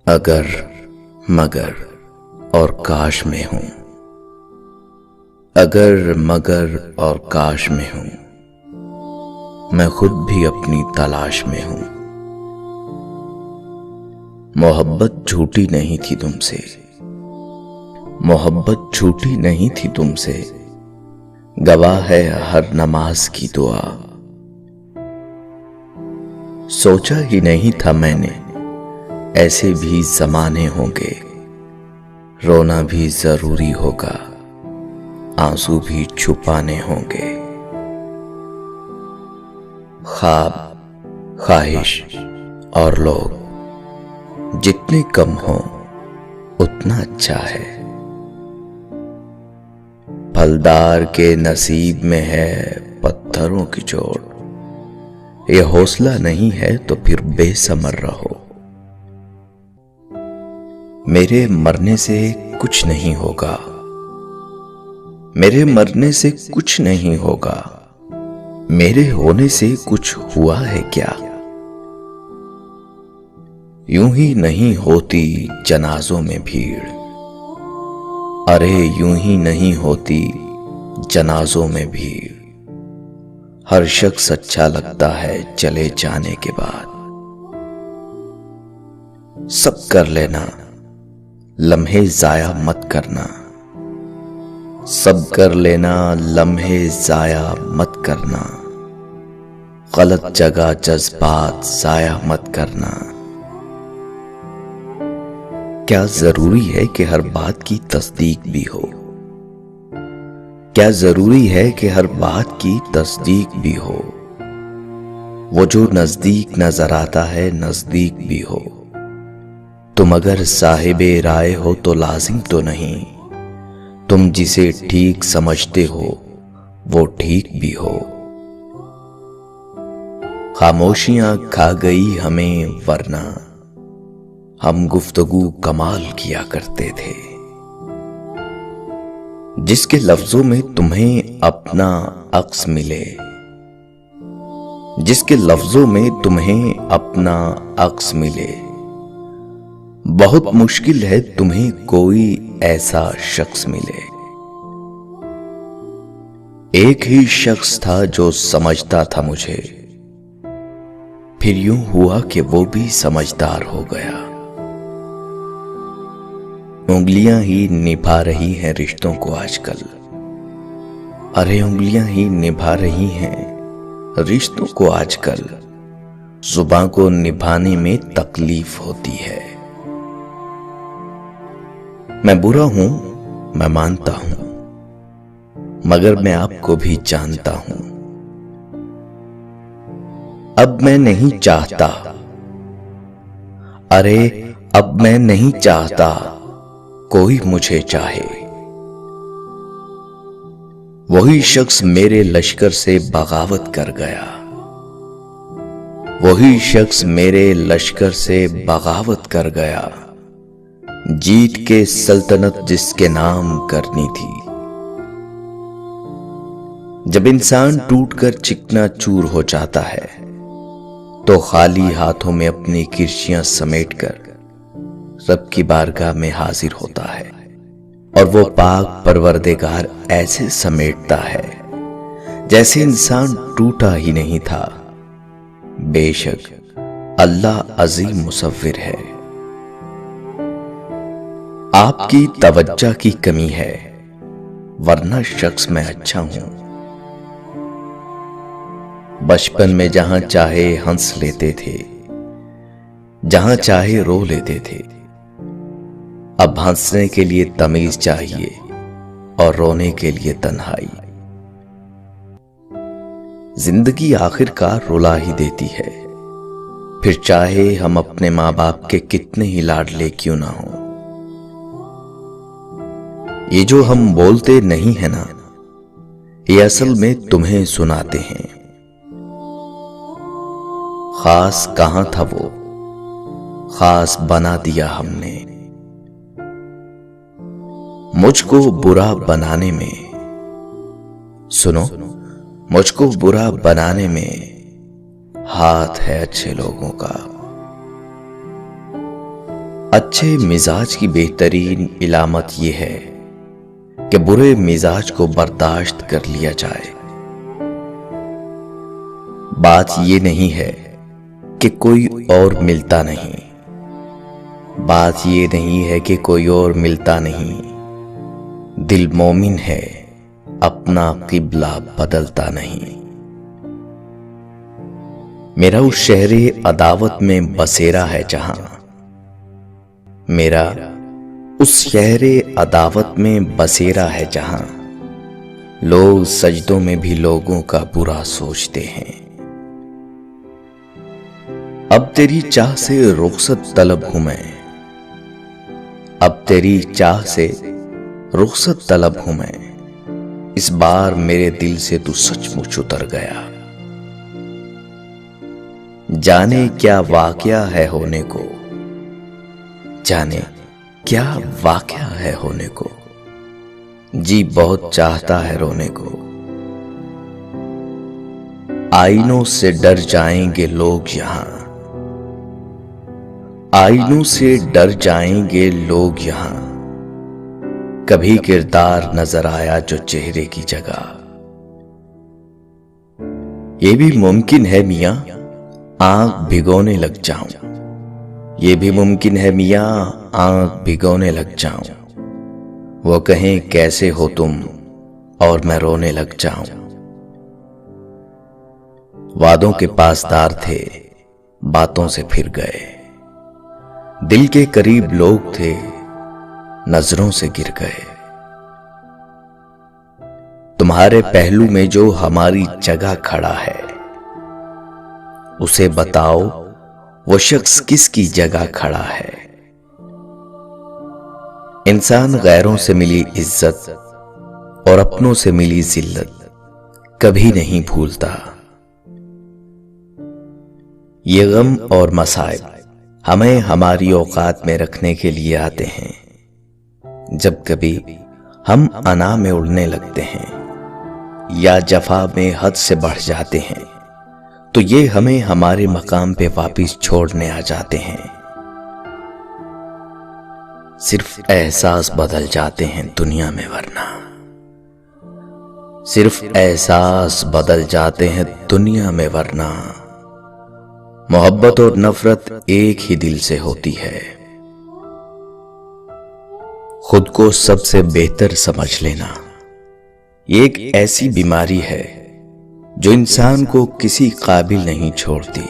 अगर मगर और काश में हूं, अगर मगर और काश में हूं, मैं खुद भी अपनी तलाश में हूं। मोहब्बत झूठी नहीं थी तुमसे, मोहब्बत झूठी नहीं थी तुमसे, गवाह है हर नमाज की दुआ। सोचा ही नहीं था मैंने ऐसे भी ज़माने होंगे, रोना भी जरूरी होगा, आंसू भी छुपाने होंगे। ख्वाब, ख्वाहिश और लोग जितने कम हों उतना अच्छा है। फलदार के नसीब में है पत्थरों की चोट, ये हौसला नहीं है तो फिर बेसमर रहो। मेरे मरने से कुछ नहीं होगा, मेरे मरने से कुछ नहीं होगा, मेरे होने से कुछ हुआ है क्या? यूं ही नहीं होती जनाजों में भीड़, अरे यूं ही नहीं होती जनाजों में भीड़। हर शख्स अच्छा लगता है चले जाने के बाद। सब कर लेना, लम्हे जाया मत करना, सब कर लेना, लम्हे जाया मत करना, गलत जगह जज्बात जाया मत करना। क्या जरूरी है कि हर बात की तस्दीक भी हो? क्या जरूरी है कि हर बात की तस्दीक भी हो? वो जो नजदीक नजर आता है नजदीक भी हो। तुम अगर साहिबे राय हो तो लाजिम तो नहीं, तुम जिसे ठीक समझते हो वो ठीक भी हो। खामोशियां खा गई हमें वरना हम गुफ्तगू कमाल किया करते थे। जिसके लफ्जों में तुम्हें अपना अक्स मिले, जिसके लफ्जों में तुम्हें अपना अक्स मिले, बहुत मुश्किल है तुम्हें कोई ऐसा शख्स मिले। एक ही शख्स था जो समझता था मुझे, फिर यूं हुआ कि वो भी समझदार हो गया। उंगलियां ही निभा रही हैं रिश्तों को आजकल, अरे उंगलियां ही निभा रही हैं रिश्तों को आजकल। जुबान को निभाने में तकलीफ होती है। मैं बुरा हूं, मैं मानता हूं, मगर मैं आपको भी जानता हूं। अब मैं नहीं चाहता, अरे अब मैं नहीं चाहता कोई मुझे चाहे। वही शख्स मेरे लश्कर से बगावत कर गया, वही शख्स मेरे लश्कर से बगावत कर गया। जीत के सल्तनत जिसके नाम करनी थी। जब इंसान टूटकर चिकना चूर हो जाता है तो खाली हाथों में अपनी किर्चियां समेटकर रब की बारगाह में हाजिर होता है, और वो पाक परवरदिगार ऐसे समेटता है जैसे इंसान टूटा ही नहीं था। बेशक अल्लाह अजीम मुसव्विर है। आपकी तवज्जो की कमी है, वरना शख्स मैं अच्छा हूं। बचपन में जहां चाहे हंस लेते थे, जहां चाहे रो लेते थे। अब हंसने के लिए तमीज चाहिए और रोने के लिए तन्हाई। जिंदगी आखिरकार रुला ही देती है, फिर चाहे हम अपने माँ बाप के कितने ही लाडले क्यों ना हो। ये जो हम बोलते नहीं है ना, ये असल में तुम्हें सुनाते हैं। खास कहां था वो, खास बना दिया हमने। मुझको बुरा बनाने में, सुनो, मुझको बुरा बनाने में हाथ है अच्छे लोगों का। अच्छे मिजाज की बेहतरीन इलामत यह है कि बुरे मिजाज को बर्दाश्त कर लिया जाए। बात यह नहीं है कि कोई और मिलता नहीं, बात यह नहीं है कि कोई और मिलता नहीं। दिल मोमिन है, अपना किबला बदलता नहीं। मेरा उस शहरे अदावत में बसेरा है जहां, मेरा उस शहरे अदावत में बसेरा है जहां लोग सजदों में भी लोगों का बुरा सोचते हैं। अब तेरी चाह से रुखसत तलब हूं मैं, अब तेरी चाह से रुखसत तलब हूं मैं। इस बार मेरे दिल से तू सचमुच उतर गया। जाने क्या वाकया है होने को, जाने क्या वाकया है होने को। जी बहुत चाहता है रोने को। आईनों से डर जाएंगे लोग यहां, आईनों से डर जाएंगे लोग यहां। कभी किरदार नजर आया जो चेहरे की जगह। ये भी मुमकिन है मियां आंख भिगोने लग जाऊं, ये भी मुमकिन है मियां आंख भिगोने लग जाऊं। वो कहें कैसे हो तुम और मैं रोने लग जाऊं। वादों के पासदार थे, बातों से फिर गए। दिल के करीब लोग थे, नजरों से गिर गए। तुम्हारे पहलू में जो हमारी जगह खड़ा है, उसे बताओ वो शख्स किसकी जगह खड़ा है। इंसान गैरों से मिली इज्जत और अपनों से मिली जिल्लत कभी नहीं भूलता। ये गम और मसाइब हमें हमारी औकात में रखने के लिए आते हैं। जब कभी हम अना में उड़ने लगते हैं या जफा में हद से बढ़ जाते हैं, तो ये हमें हमारे मकाम पे वापस छोड़ने आ जाते हैं। सिर्फ एहसास बदल जाते हैं दुनिया में, वरना सिर्फ एहसास बदल जाते हैं दुनिया में, वरना मोहब्बत और नफरत एक ही दिल से होती है। खुद को सबसे बेहतर समझ लेना ये एक ऐसी बीमारी है जो इंसान को किसी काबिल नहीं छोड़ती।